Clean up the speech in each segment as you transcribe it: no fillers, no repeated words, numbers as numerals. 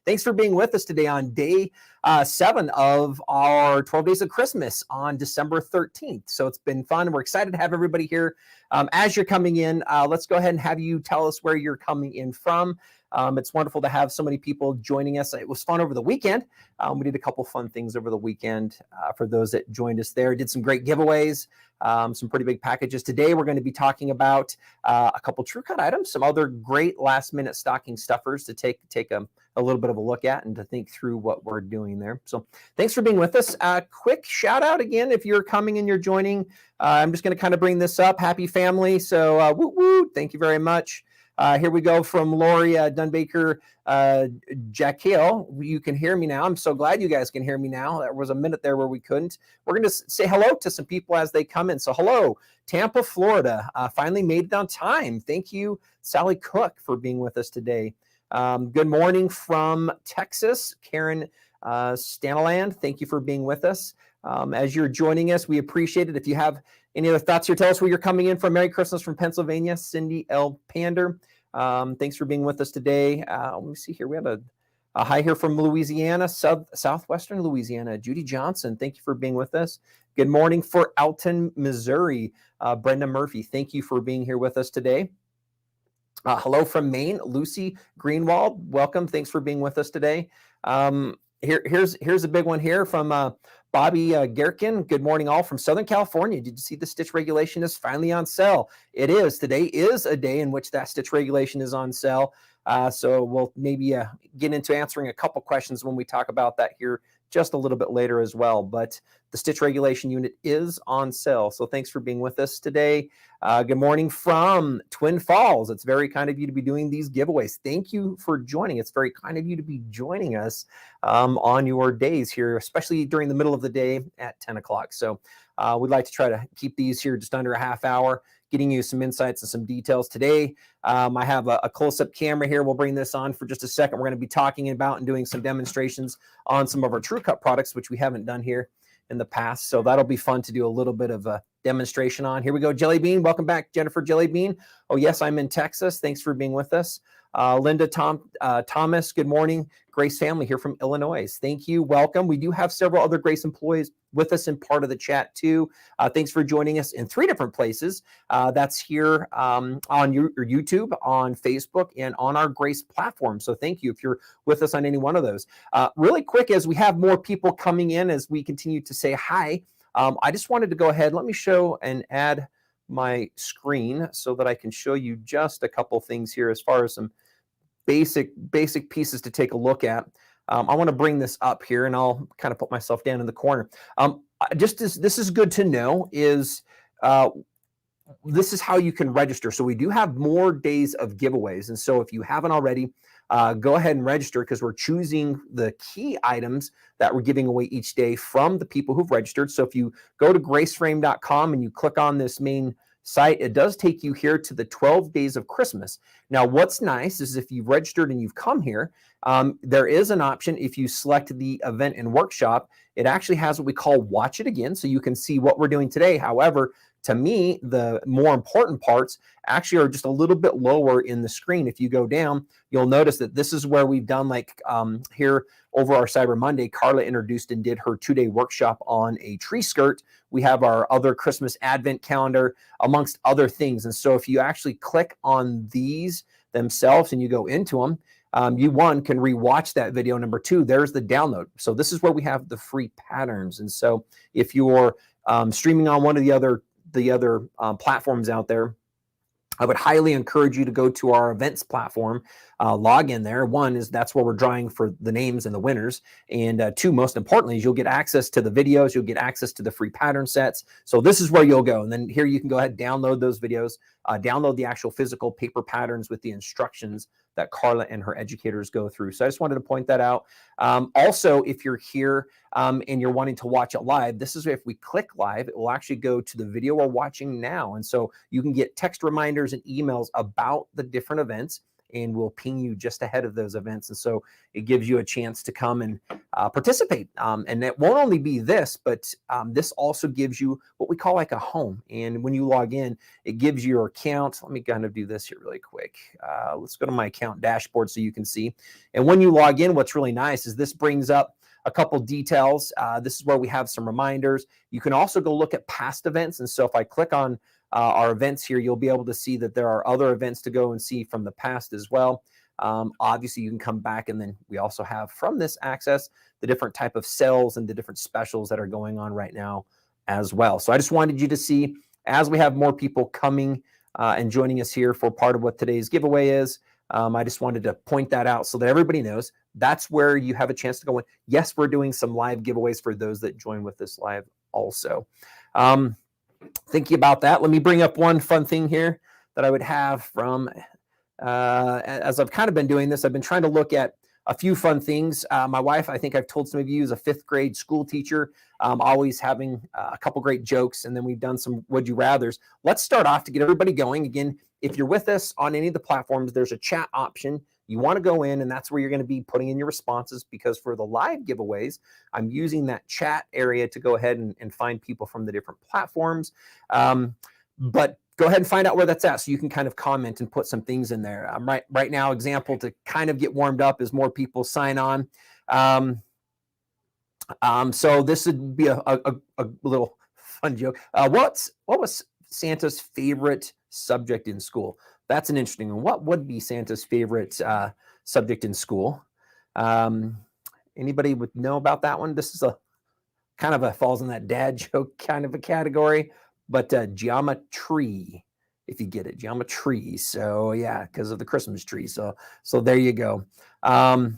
thanks for being with us today on day 7 of our 12 Days of Christmas on December 13th. So it's been fun. We're excited to have everybody here. As you're coming in, let's go ahead and have you tell us where you're coming in from. It's wonderful to have so many people joining us. It was fun over the weekend. We did a couple fun things over the weekend for those that joined us there. Did some great giveaways, some pretty big packages. Today, we're going to be talking about a couple TrueCut items, some other great last-minute stocking stuffers to take a little bit of a look at and to think through what we're doing there. So thanks for being with us. Quick shout out again, if you're coming and you're joining. I'm just going to kind of bring this up. Happy family. So woo woo. Thank you very much. Here we go from Lori Dunbaker, Jackale. You can hear me now. I'm so glad you guys can hear me now. There was a minute there where we couldn't. We're going to say hello to some people as they come in. So hello, Tampa, Florida. Finally made it on time. Thank you, Sally Cook, for being with us today. Good morning from Texas, Karen Stanaland. Thank you for being with us. As you're joining us, we appreciate it. If you have any other thoughts here, tell us where you're coming in from. Merry Christmas from Pennsylvania, Cindy L. Pander. Thanks for being with us today. Let me see here. We have a hi here from Louisiana, southwestern Louisiana. Judy Johnson, thank you for being with us. Good morning for Alton, Missouri. Brenda Murphy, thank you for being here with us today. Hello from Maine, Lucy Greenwald. Welcome. Thanks for being with us today. Here's a big one here from Bobby Gerken. Good morning, all from Southern California. Did you see the stitch regulation is finally on sale? It is. Today is a day in which that stitch regulation is on sale. So we'll maybe get into answering a couple questions when we talk about that here just a little bit later as well. But the stitch regulation unit is on sale. So thanks for being with us today. Good morning from Twin Falls. It's very kind of you to be doing these giveaways. Thank you for joining. It's very kind of you to be joining us on your days here, especially during the middle of the day at 10 o'clock. So we'd like to try to keep these here just under a half hour, getting you some insights and some details. Today, I have a close-up camera here. We'll bring this on for just a second. We're going to be talking about and doing some demonstrations on some of our TrueCut products, which we haven't done here in the past. So that'll be fun to do a little bit of a demonstration on. Here we go, Jelly Bean. Welcome back, Jennifer Jelly Bean. Oh, yes, I'm in Texas. Thanks for being with us. Linda Thomas, good morning. Grace family here from Illinois. Thank you. Welcome. We do have several other Grace employees with us in part of the chat too. Thanks for joining us in 3 different places. That's here on YouTube, on Facebook, and on our Grace platform. So thank you if you're with us on any one of those. Really quick, as we have more people coming in, as we continue to say hi, I just wanted to go ahead. Let me show and add my screen so that I can show you just a couple things here as far as some basic pieces to take a look at. I want to bring this up here, and I'll kind of put myself down in the corner. This is good to know is this is how you can register. So we do have more days of giveaways, and so if you haven't already, go ahead and register, because we're choosing the key items that we're giving away each day from the people who've registered. So if you go to graceframe.com and you click on this main site, it does take you here to the 12 days of Christmas. Now, what's nice is if you've registered and you've come here, there is an option. If you select the event and workshop, it actually has what we call watch it again. So you can see what we're doing today. However, to me, the more important parts actually are just a little bit lower in the screen. If you go down, you'll notice that this is where we've done, like here over our Cyber Monday, Carla introduced and did her 2-day workshop on a tree skirt. We have our other Christmas Advent calendar, amongst other things. And so if you actually click on these themselves and you go into them, you, 1, can rewatch that video. Number 2, there's the download. So this is where we have the free patterns. And so if you're streaming on one of the other platforms out there, I would highly encourage you to go to our events platform, log in there. 1 is that's where we're drawing for the names and the winners. And 2, most importantly, is you'll get access to the videos. You'll get access to the free pattern sets. So this is where you'll go. And then here you can go ahead and download those videos, download the actual physical paper patterns with the instructions that Carla and her educators go through. So I just wanted to point that out. Also, if you're here and you're wanting to watch it live, this is if we click live, it will actually go to the video we're watching now. And so you can get text reminders and emails about the different events. and we'll ping you just ahead of those events. And so it gives you a chance to come and participate. And it won't only be this, but this also gives you what we call like a home. And when you log in, it gives you your account. Let me kind of do this here really quick. Let's go to my account dashboard so you can see. And when you log in, what's really nice is this brings up a couple details. This is where we have some reminders. You can also go look at past events. And so if I click on our events here, you'll be able to see that there are other events to go and see from the past as well. Obviously, you can come back, and then we also have from this access the different type of sales and the different specials that are going on right now as well. So I just wanted you to see, as we have more people coming and joining us here for part of what today's giveaway is, I just wanted to point that out so that everybody knows that's where you have a chance to go in. Yes, we're doing some live giveaways for those that join with us live also. Thinking about that, let me bring up one fun thing here that I would have from, as I've kind of been doing this, I've been trying to look at a few fun things. My wife, I think I've told some of you, is a 5th grade school teacher, always having a couple great jokes, and then we've done some Would You Rathers. Let's start off to get everybody going. Again, if you're with us on any of the platforms, there's a chat option. You want to go in, and that's where you're going to be putting in your responses, because for the live giveaways, I'm using that chat area to go ahead and find people from the different platforms. But go ahead and find out where that's at so you can kind of comment and put some things in there. Right now, example, to kind of get warmed up as more people sign on. So this would be a little fun joke. What was Santa's favorite subject in school? That's an interesting one. What would be Santa's favorite subject in school? Anybody would know about that one? This is a kind of falls in that dad joke kind of a category, but geometry, if you get it, geometry. So yeah, because of the Christmas tree. So there you go. And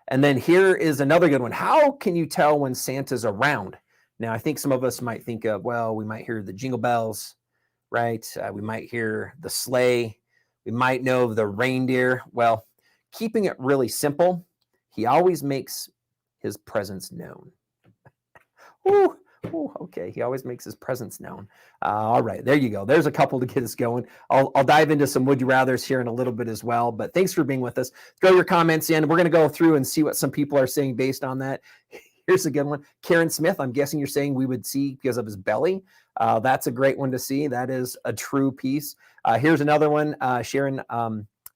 then here is another good one. How can you tell when Santa's around? Now, I think some of us might think of, well, we might hear the jingle bells, right? We might hear the sleigh. We might know the reindeer. Well, keeping it really simple, he always makes his presence known. Ooh, okay, he always makes his presence known. All right, there you go. There's a couple to get us going. I'll dive into some Would You Rathers here in a little bit as well, but thanks for being with us. Throw your comments in. We're going to go through and see what some people are saying based on that. Here's a good one. Karen Smith, I'm guessing you're saying we would see because of his belly. That's a great one to see. That is a true piece. Here's another one. Sharon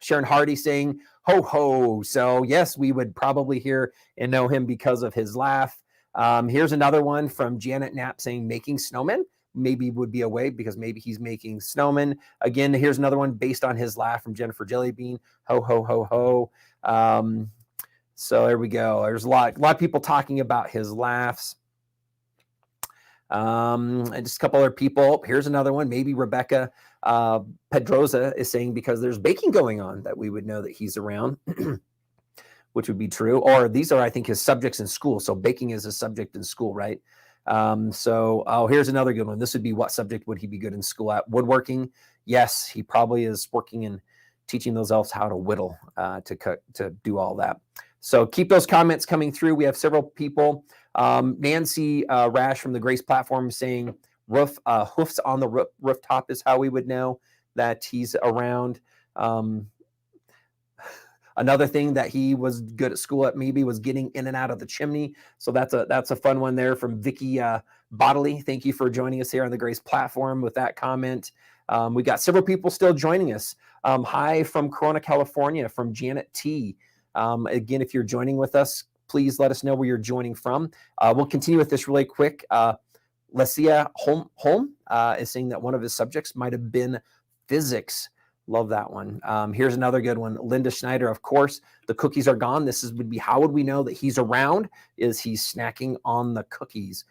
Hardy saying, ho, ho. So yes, we would probably hear and know him because of his laugh. Here's another one from Janet Knapp saying making snowmen. Maybe would be a way because maybe he's making snowmen. Again, here's another one based on his laugh from Jennifer Jellybean. Ho, ho, ho, ho. So there we go. There's a lot of people talking about his laughs. And just a couple other people. Here's another one. Maybe Rebecca Pedroza is saying because there's baking going on that we would know that he's around, which would be true. Or these are, I think, his subjects in school. So baking is a subject in school, right? Here's another good one. This would be what subject would he be good in school at? Woodworking. Yes, he probably is working and teaching those elves how to whittle, to do all that. So keep those comments coming through. We have several people. Nancy Rash from the Grace platform saying hoofs on the rooftop is how we would know that he's around. Another thing that he was good at school at maybe was getting in and out of the chimney. So that's a fun one there from Vicky Bodley. Thank you for joining us here on the Grace platform with that comment. We got several people still joining us. Hi from Corona, California, from Janet T. Again, if you're joining with us, please let us know where you're joining from. We'll continue with this really quick. Lesia Holm is saying that one of his subjects might have been physics. Love that one. Here's another good one. Linda Schneider, of course, the cookies are gone. Would be how would we know that he's around? Is he snacking on the cookies?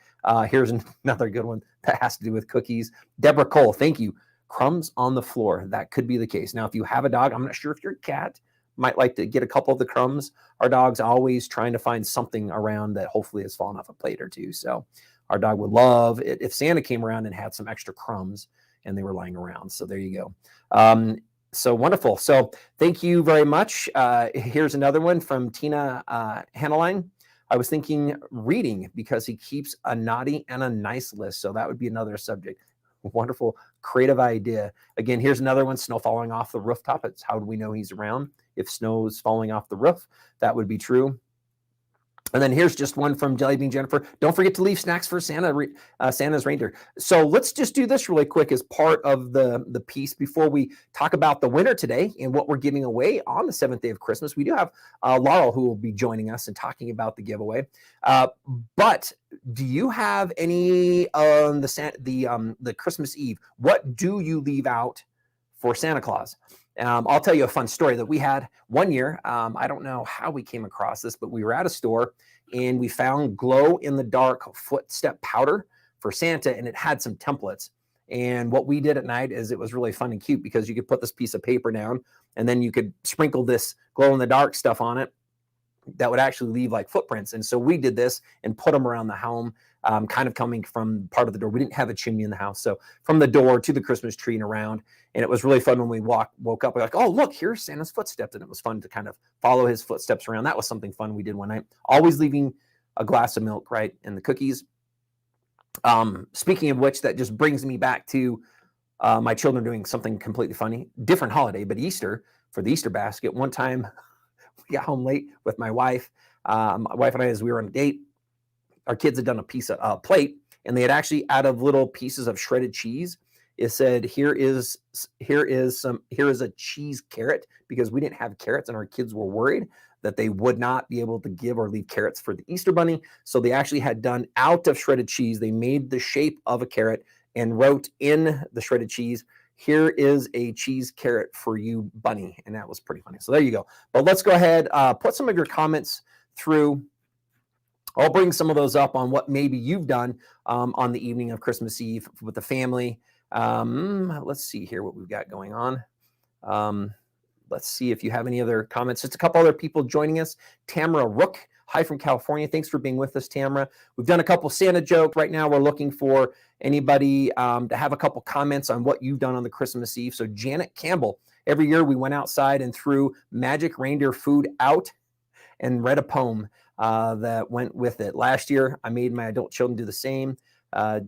Here's another good one that has to do with cookies. Deborah Cole, thank you. Crumbs on the floor. That could be the case. Now, if you have a dog, I'm not sure if your cat might like to get a couple of the crumbs. Our dog's always trying to find something around that hopefully has fallen off a plate or two. So our dog would love it if Santa came around and had some extra crumbs and they were lying around. So there you go. So wonderful. So thank you very much. Here's another one from Tina Hanneline. I was thinking reading because he keeps a naughty and a nice list. So that would be another subject. Wonderful. Creative idea. Again, here's another one, snow falling off the rooftop. It's how do we know he's around? If snow is falling off the roof, that would be true. And then here's just one from Jelly Bean Jennifer. Don't forget to leave snacks for Santa's reindeer. So let's just do this really quick as part of the piece before we talk about the winner today and what we're giving away on the 7th day of Christmas. We do have Laurel who will be joining us and talking about the giveaway. But do you have any on the Christmas Eve? What do you leave out for Santa Claus? I'll tell you a fun story that we had one year. I don't know how we came across this, but we were at a store and we found glow-in-the-dark footstep powder for Santa, and it had some templates. And what we did at night is it was really fun and cute because you could put this piece of paper down and then you could sprinkle this glow-in-the-dark stuff on it that would actually leave like footprints. And so we did this and put them around the home, kind of coming from part of the door. We didn't have a chimney in the house. So from the door to the Christmas tree and around. And it was really fun when we woke up. We're like, oh, look, here's Santa's footsteps. And it was fun to kind of follow his footsteps around. That was something fun we did one night. Always leaving a glass of milk, right? And the cookies. Speaking of which, that just brings me back to my children doing something completely funny. Different holiday, but Easter, for the Easter basket. One time we got home late with my wife. My wife and I, as we were on a date, our kids had done a piece of plate, and they had actually, out of little pieces of shredded cheese, it said, here is a cheese carrot, because we didn't have carrots and our kids were worried that they would not be able to give or leave carrots for the Easter bunny. So they actually had done, out of shredded cheese, they made the shape of a carrot and wrote in the shredded cheese, here is a cheese carrot for you, bunny. And that was pretty funny. So there you go. But let's go ahead, put some of your comments through. I'll bring some of those up on what maybe you've done on the evening of Christmas Eve with the family. Let's see here what we've got going on. Let's see if you have any other comments. Just a couple other people joining us. Tamara Rook, hi from California. Thanks for being with us, Tamara. We've done a couple Santa jokes. Right now we're looking for anybody to have a couple comments on what you've done on the Christmas Eve. So Janet Campbell, every year we went outside and threw magic reindeer food out and read a poem that went with it. Last year, I made my adult children do the same.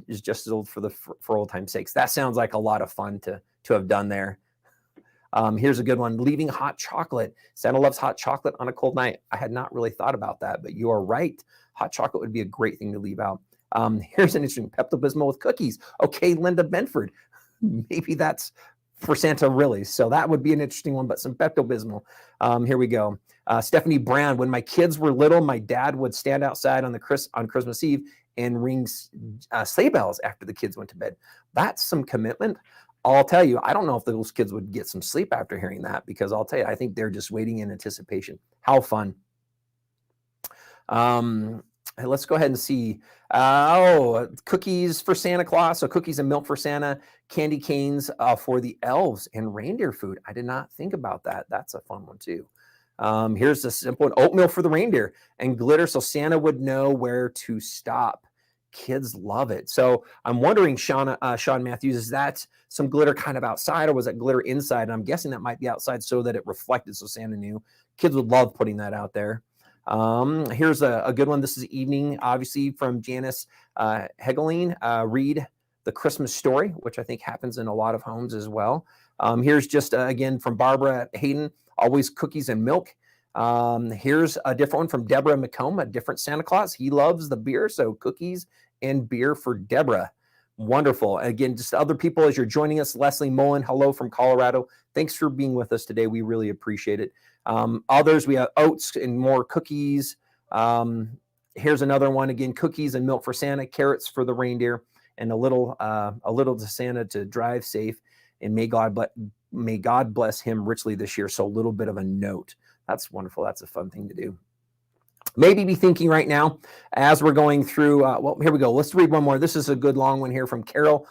Is just as old for old time's sakes. That sounds like a lot of fun to have done there. Here's a good one. Leaving hot chocolate. Santa loves hot chocolate on a cold night. I had not really thought about that, but you are right. Hot chocolate would be a great thing to leave out. Here's an interesting, Pepto-Bismol with cookies. Okay, Linda Benford. Maybe that's for Santa, really. So that would be an interesting one, but some Pepto-Bismol. Here we go. Stephanie Brown, when my kids were little, my dad would stand outside on Christmas Eve and ring sleigh bells after the kids went to bed. That's some commitment. I'll tell you, I don't know if those kids would get some sleep after hearing that, because I'll tell you, I think they're just waiting in anticipation. How fun. Let's go ahead and see. Cookies for Santa Claus. So cookies and milk for Santa, candy canes for the elves, and reindeer food. I did not think about that. That's a fun one too. Here's a simple one. Oatmeal for the reindeer and glitter so Santa would know where to stop. Kids love it. So I'm wondering, Sean Matthews, is that some glitter kind of outside, or was it glitter inside? And I'm guessing that might be outside so that it reflected so Santa knew. Kids would love putting that out there. Here's a good one. This is evening, obviously, from Janice Hegeline. Read the Christmas story, which I think happens in a lot of homes as well. Here's just, again, from Barbara Hayden, always cookies and milk. Here's a different one from Deborah McComb, a different Santa Claus. He loves the beer, so cookies and beer for Deborah. Wonderful. Again, just other people as you're joining us. Leslie Mullen, hello from Colorado. Thanks for being with us today. We really appreciate it. Others, we have oats and more cookies. Here's another one. Again, cookies and milk for Santa, carrots for the reindeer, and a little to Santa to drive safe. And may God bless him richly this year. So a little bit of a note. That's wonderful. That's a fun thing to do. Maybe be thinking right now as we're going through. Well, here we go. Let's read one more. This is a good long one here from Carol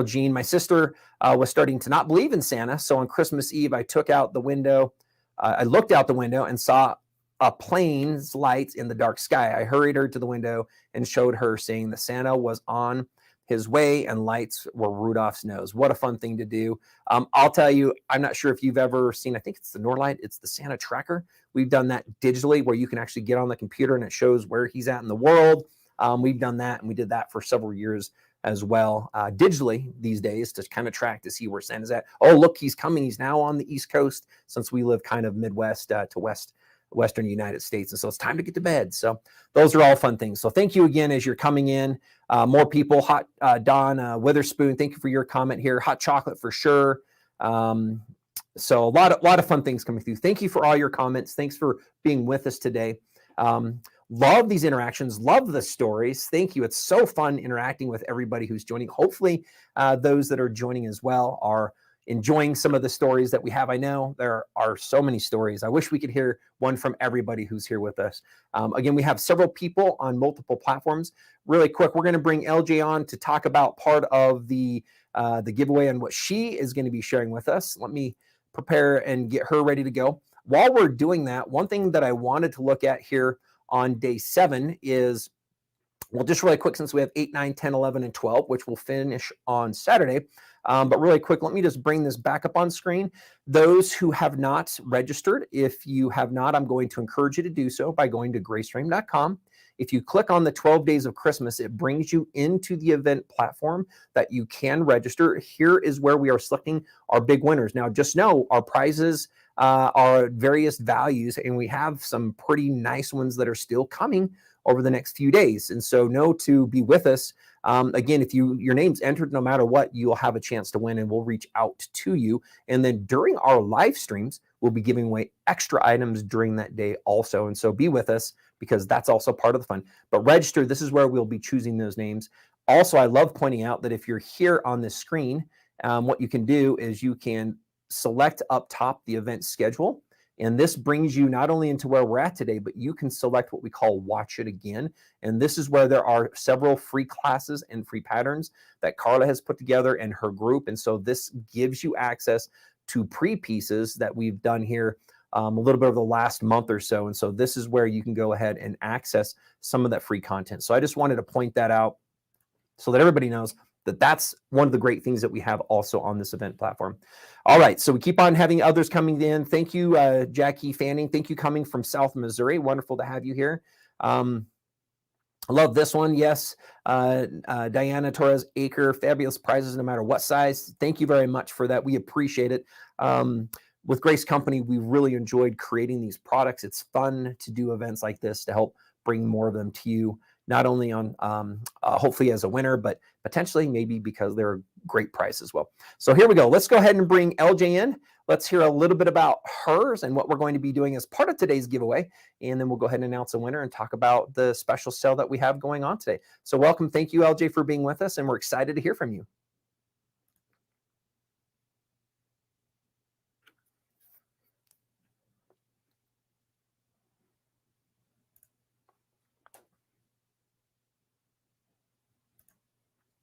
Jean. My sister was starting to not believe in Santa. So on Christmas Eve, I took out the window. I looked out the window and saw a plane's lights in the dark sky. I hurried her to the window and showed her, saying the Santa was on his way and lights were Rudolph's nose. What a fun thing to do. I'll tell you, I'm not sure if you've ever seen, I think it's the Norlight, it's the Santa tracker. We've done that digitally where you can actually get on the computer and it shows where he's at in the world. We've done that, and we did that for several years as well digitally these days to kind of track to see where Santa's at. Oh, look, he's coming. He's now on the East Coast since we live kind of Midwest to Western United States. And so it's time to get to bed. So those are all fun things. So thank you again as you're coming in. More people, Hot Don Witherspoon, thank you for your comment here. Hot chocolate for sure. So a lot of fun things coming through. Thank you for all your comments. Thanks for being with us today. Love these interactions. Love the stories. Thank you. It's so fun interacting with everybody who's joining. Hopefully, those that are joining as well are enjoying some of the stories that we have. I know there are so many stories. I wish we could hear one from everybody who's here with us. Again, we have several people on multiple platforms. Really quick, we're going to bring LJ on to talk about part of the giveaway and what she is going to be sharing with us. Let me prepare and get her ready to go. While we're doing that, one thing that I wanted to look at here on day 7 is, well, just really quick, since we have 8, 9, 10, 11, and 12, which will finish on Saturday. But really quick, let me just bring this back up on screen. Those who have not registered, if you have not, I'm going to encourage you to do so by going to graceframe.com. If you click on the 12 days of Christmas, it brings you into the event platform that you can register. Here is where we are selecting our big winners. Now, just know our prizes are various values, and we have some pretty nice ones that are still coming over the next few days. And so know to be with us. Again, if your name's entered, no matter what, you'll have a chance to win, and we'll reach out to you. And then during our live streams, we'll be giving away extra items during that day also. And so be with us, because that's also part of the fun. But register, this is where we'll be choosing those names. Also, I love pointing out that if you're here on this screen, what you can do is you can select up top the event schedule. And this brings you not only into where we're at today, but you can select what we call Watch It Again. And this is where there are several free classes and free patterns that Carla has put together in her group. And so this gives you access to pre-pieces that we've done here a little bit over the last month or so. And so this is where you can go ahead and access some of that free content. So I just wanted to point that out so that everybody knows that that's one of the great things that we have also on this event platform. All right, so we keep on having others coming in. Thank you, Jackie Fanning. Thank you coming from South Missouri. Wonderful to have you here. I love this one. Yes, Diana Torres Acre, fabulous prizes no matter what size. Thank you very much for that. We appreciate it. With Grace Company, we really enjoyed creating these products. It's fun to do events like this to help bring more of them to you, not only on hopefully as a winner, but potentially maybe because they're a great price as well. So here we go. Let's go ahead and bring LJ in. Let's hear a little bit about hers and what we're going to be doing as part of today's giveaway. And then we'll go ahead and announce a winner and talk about the special sale that we have going on today. So welcome. Thank you, LJ, for being with us. And we're excited to hear from you.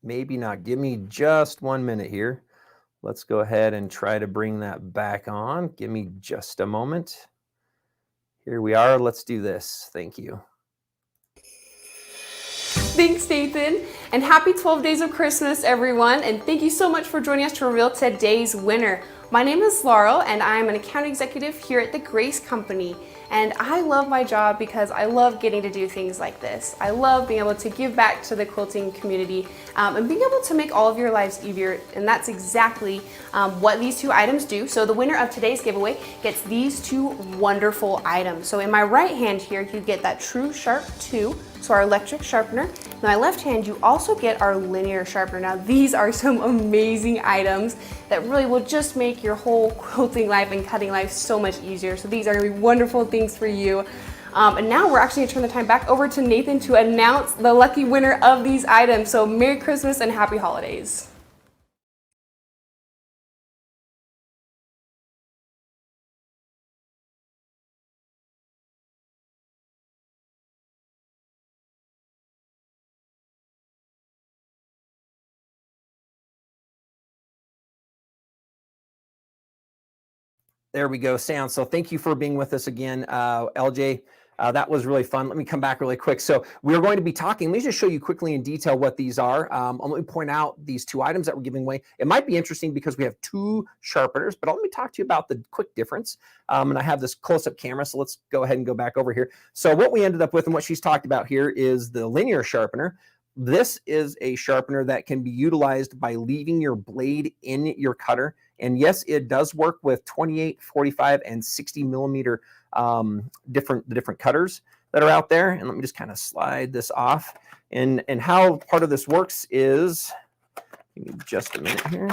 Maybe not. Give me just 1 minute here. Let's go ahead and try to bring that back on. Give me just a moment. Here we are. Let's do this. Thank you. Thanks, Nathan, and happy 12 days of Christmas, everyone, and thank you so much for joining us to reveal today's winner. My name is Laurel, and I'm an account executive here at the Grace Company, and I love my job because I love getting to do things like this. I love being able to give back to the quilting community and being able to make all of your lives easier, and that's exactly what these 2 items do. So the winner of today's giveaway gets these 2 wonderful items. So in my right hand here, you get that True Sharp 2, so our electric sharpener. In my left hand, you also get our linear sharpener. Now these are some amazing items that really will just make your whole quilting life and cutting life so much easier. So these are gonna be wonderful things for you. And now we're actually gonna turn the time back over to Nathan to announce the lucky winner of these items. So Merry Christmas and Happy Holidays. There we go, Sam. So thank you for being with us again, LJ. That was really fun. Let me come back really quick. So we're going to be talking. Let me just show you quickly in detail what these are. Let me point out these 2 items that we're giving away. It might be interesting because we have 2 sharpeners, but let me talk to you about the quick difference. And I have this close-up camera, so let's go ahead and go back over here. So what we ended up with and what she's talked about here is the linear sharpener. this is a sharpener that can be utilized by leaving your blade in your cutter. And yes, it does work with 28, 45, and 60 millimeter different cutters that are out there. And let me just kind of slide this off. And how part of this works is, give me just a minute here.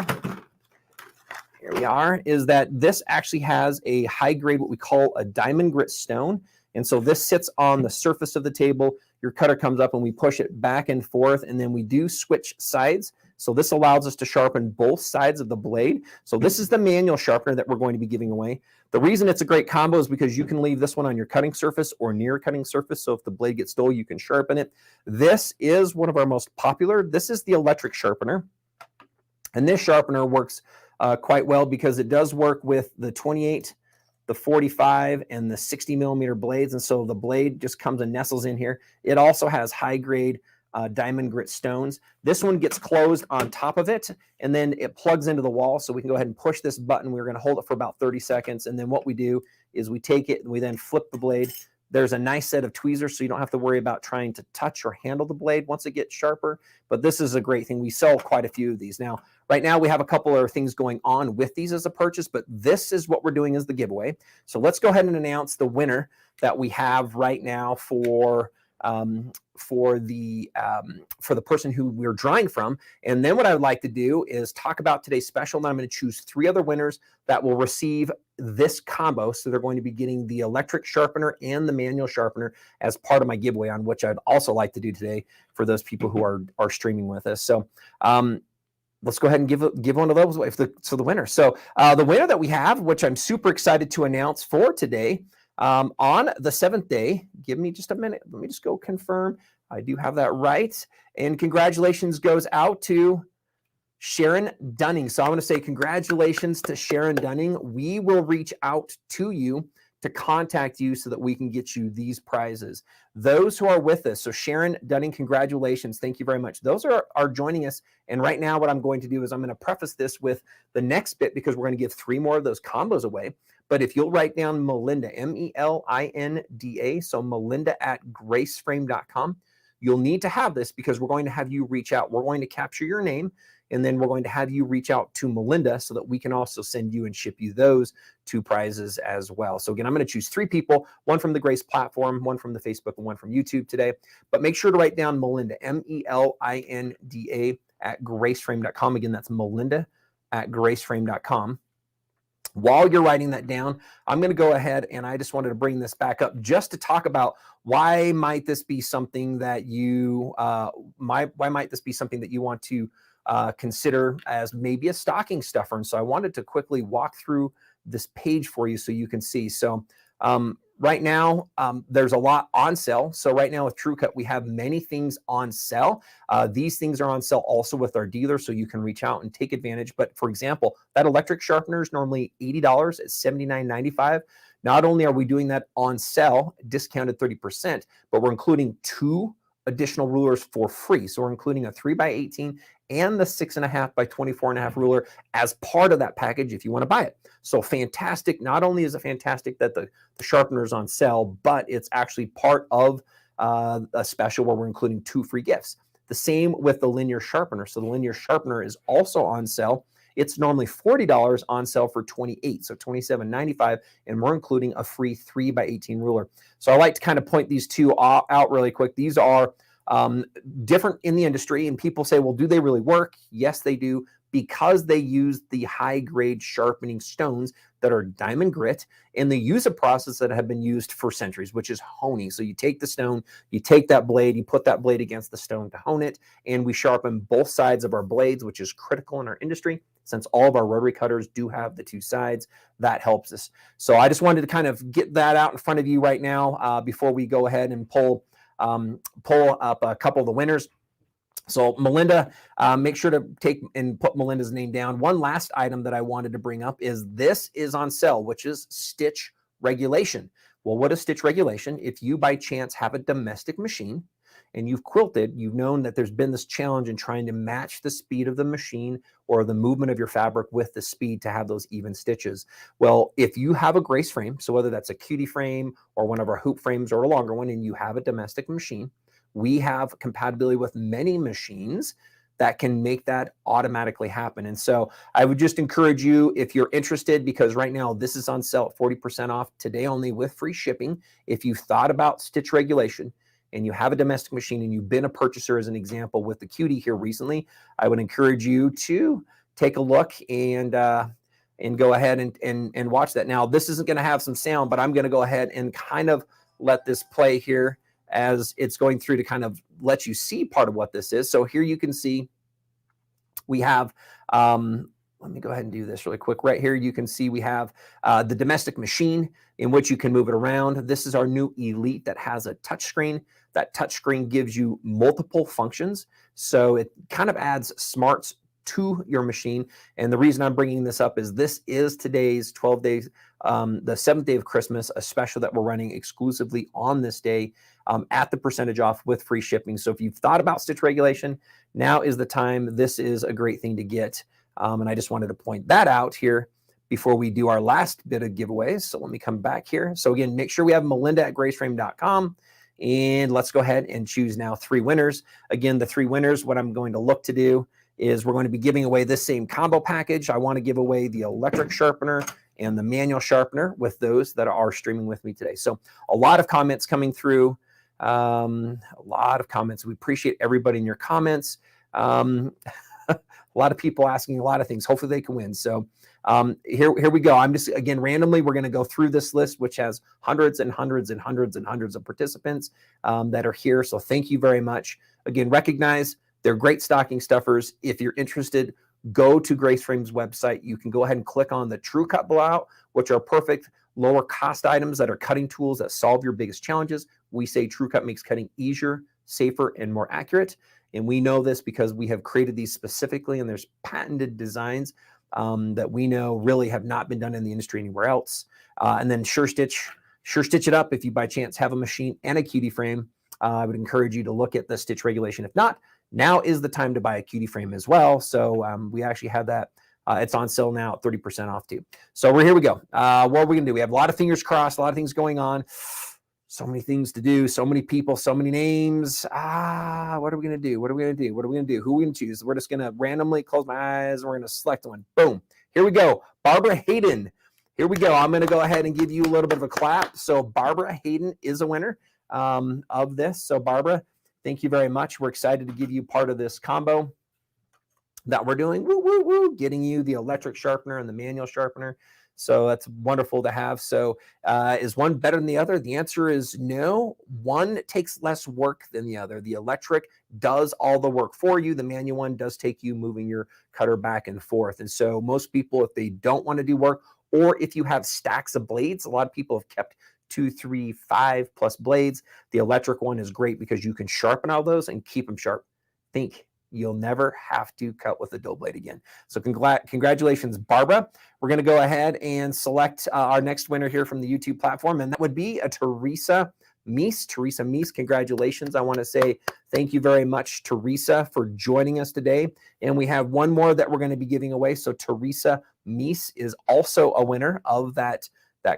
Here we are, is that this actually has a high grade, what we call a diamond grit stone. And so this sits on the surface of the table. Your cutter comes up and we push it back and forth, and then we do switch sides. So this allows us to sharpen both sides of the blade. So this is the manual sharpener that we're going to be giving away. The reason it's a great combo is because you can leave this one on your cutting surface or near cutting surface. So if the blade gets dull, you can sharpen it. This is one of our most popular. This is the electric sharpener. And this sharpener works quite well because it does work with the 28, the 45, and the 60 millimeter blades. And so the blade just comes and nestles in here. It also has high grade diamond grit stones. This one gets closed on top of it, and then it plugs into the wall. So we can go ahead and push this button. We're going to hold it for about 30 seconds. And then what we do is we take it and we then flip the blade. There's a nice set of tweezers, so you don't have to worry about trying to touch or handle the blade once it gets sharper. But this is a great thing. We sell quite a few of these. Now, right now we have a couple of things going on with these as a purchase, but this is what we're doing as the giveaway. So let's go ahead and announce the winner that we have right now for the person who we're drawing from. And then what I would like to do is talk about today's special. And I'm going to choose 3 other winners that will receive this combo. So they're going to be getting the electric sharpener and the manual sharpener as part of my giveaway, on which I'd also like to do today for those people who are streaming with us. So let's go ahead and give one of those away the winner. So the winner that we have, which I'm super excited to announce for today, on the 7th day, give me just a minute. Let me just go confirm. I do have that right. And congratulations goes out to Sharon Dunning. So I want to say congratulations to Sharon Dunning. We will reach out to you to contact you so that we can get you these prizes. Those who are with us, so Sharon Dunning, congratulations. Thank you very much. Those are joining us. And right now what I'm going to do is I'm going to preface this with the next bit, because we're going to give 3 more of those combos away. But if you'll write down Melinda, Melinda, so melinda@graceframe.com, you'll need to have this, because we're going to have you reach out. We're going to capture your name, and then we're going to have you reach out to Melinda so that we can also send you and ship you those 2 prizes as well. So again, I'm going to choose 3 people, 1 from the Grace platform, 1 from the Facebook, and 1 from YouTube today. But make sure to write down Melinda, Melinda @graceframe.com. Again, that's Melinda @graceframe.com. While you're writing that down, I'm going to go ahead, and I just wanted to bring this back up just to talk about why might this be something that you why might this be something that you want to consider as maybe a stocking stuffer. And so I wanted to quickly walk through this page for you so you can see. So right now, there's a lot on sale. So right now with TrueCut, we have many things on sale. These things are on sale also with our dealer, so you can reach out and take advantage. But for example, that electric sharpener is normally $80 at $79.95. Not only are we doing that on sale, discounted 30%, but we're including 2 additional rulers for free. So we're including a 3x18 and the 6.5 by 24.5 ruler as part of that package if you want to buy it. So fantastic. Not only is it fantastic that the sharpener is on sale, but it's actually part of a special where we're including 2 free gifts. The same with the linear sharpener. So the linear sharpener is also on sale. It's normally $40 on sale for $28, so $27.95, and we're including a free 3x18 ruler. So I like to kind of point these 2 out really quick. These are different in the industry, and people say, well, do they really work? Yes, they do, because they use the high grade sharpening stones that are diamond grit, and they use a process that have been used for centuries, which is honing. So you take the stone, you take that blade, you put that blade against the stone to hone it, and we sharpen both sides of our blades, which is critical in our industry. Since all of our rotary cutters do have the 2 sides, that helps us. So I just wanted to kind of get that out in front of you right now before we go ahead and pull up a couple of the winners. So Melinda, make sure to take and put Melinda's name down. One last item that I wanted to bring up is this is on sale, which is stitch regulation. Well, what is stitch regulation? If you by chance have a domestic machine and you've quilted, you've known that there's been this challenge in trying to match the speed of the machine or the movement of your fabric with the speed to have those even stitches. Well, if you have a Grace frame, so whether that's a cutie frame or one of our hoop frames or a longer one, and you have a domestic machine, we have compatibility with many machines that can make that automatically happen. And so I would just encourage you, if you're interested, because right now this is on sale at 40% off today only with free shipping. If you've thought about stitch regulation and you have a domestic machine and you've been a purchaser, as an example with the Cutie here recently, I would encourage you to take a look and go ahead and watch that. Now, this isn't going to have some sound, but I'm going to go ahead and kind of let this play here as it's going through to kind of let you see part of what this is. So here you can see we have, let me go ahead and do this really quick. Right here, you can see we have the domestic machine in which you can move it around. This is our new Elite that has a touchscreen. That touchscreen gives you multiple functions. So it kind of adds smarts to your machine. And the reason I'm bringing this up is this is today's 12 days, the 7th day of Christmas, a special that we're running exclusively on this day at the percentage off with free shipping. So if you've thought about stitch regulation, now is the time. This is a great thing to get. And I just wanted to point that out here before we do our last bit of giveaways. So let me come back here. So again, make sure we have melinda@graceframe.com. And let's go ahead and choose now 3 winners. Again, the 3 winners, what I'm going to look to do is we're going to be giving away this same combo package. I want to give away the electric sharpener and the manual sharpener with those that are streaming with me today. So a lot of comments coming through, a lot of comments. We appreciate everybody in your comments. A lot of people asking a lot of things. Hopefully they can win. So here we go. I'm just, again, randomly, we're going to go through this list, which has hundreds and hundreds and hundreds and hundreds of participants that are here. So thank you very much. Again, recognize they're great stocking stuffers. If you're interested, go to Grace Frame's website. You can go ahead and click on the True Cut Blowout, which are perfect lower cost items that are cutting tools that solve your biggest challenges. We say True Cut makes cutting easier, safer, and more accurate. And we know this because we have created these specifically, and there's patented designs that we know really have not been done in the industry anywhere else. And then Sure Stitch it up if you by chance have a machine and a Cutie frame. I would encourage you to look at the stitch regulation. If not, now is the time to buy a Cutie frame as well. So we actually have that. It's on sale now at 30% off too. So here we go. What are we going to do? We have a lot of fingers crossed, a lot of things going on. So many things to do, so many people, so many names. What are we going to do? What are we going to do? What are we going to do? Who are we going to choose? We're just going to randomly close my eyes. And we're going to select one. Boom. Here we go. Barbara Hayden. Here we go. I'm going to go ahead and give you a little bit of a clap. So Barbara Hayden is a winner of this. So Barbara, thank you very much. We're excited to give you part of this combo that we're doing. Woo, woo, woo, getting you the electric sharpener and the manual sharpener. So that's wonderful to have. So is one better than the other? The answer is no. One takes less work than the other. The electric does all the work for you. The manual one does take you moving your cutter back and forth. And so most people, if they don't want to do work, or if you have stacks of blades, a lot of people have kept 2, 3, 5 plus blades. The electric one is great because you can sharpen all those and keep them sharp. Think you'll never have to cut with a dull blade again. So congratulations, Barbara. We're going to go ahead and select our next winner here from the YouTube platform, and that would be a Teresa Meese. Teresa Meese, congratulations. I want to say thank you very much, Teresa, for joining us today. And we have one more that we're going to be giving away. So Teresa Meese is also a winner of that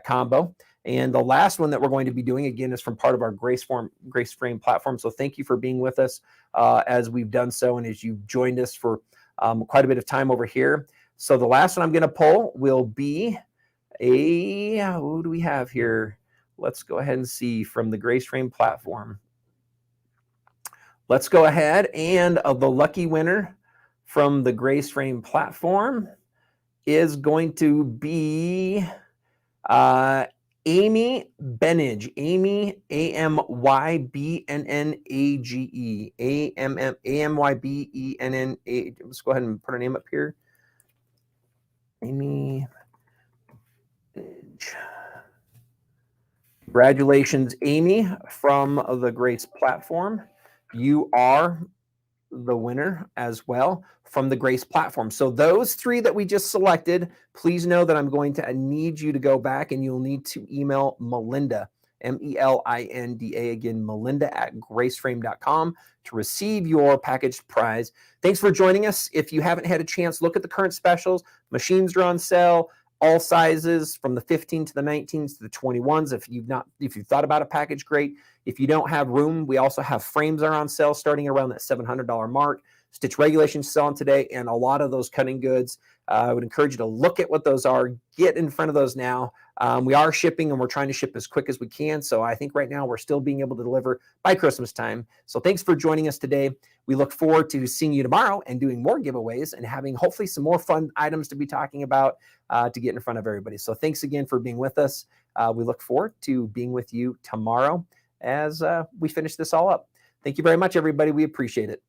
combo. And the last one that we're going to be doing, again, is from part of our Grace Frame platform. So thank you for being with us as we've done so and as you've joined us for quite a bit of time over here. So the last one I'm going to pull will be who do we have here? Let's go ahead and see from the Grace Frame platform. Let's go ahead and the lucky winner from the Grace Frame platform is going to be Amy Benage. Amy, AMYBNNAGE. AMYBENNA. Let's go ahead and put her name up here. Amy. Congratulations, Amy, from the Grace platform. You are the winner as well from the Grace platform. So those 3 that we just selected, please know that I'm going to need you to go back and you'll need to email Melinda, MELINDA, again, melinda@graceframe.com to receive your packaged prize. Thanks for joining us. If you haven't had a chance, look at the current specials. Machines are on sale. all sizes from the 15 to the 19s to the 21s. If you've thought about a package, great. If you don't have room, we also have frames that are on sale starting around that $700 mark. Stitch Regulations selling today, and a lot of those cutting goods. I would encourage you to look at what those are. Get in front of those now. We are shipping, and we're trying to ship as quick as we can. So I think right now we're still being able to deliver by Christmas time. So thanks for joining us today. We look forward to seeing you tomorrow and doing more giveaways and having hopefully some more fun items to be talking about to get in front of everybody. So thanks again for being with us. We look forward to being with you tomorrow as we finish this all up. Thank you very much, everybody. We appreciate it.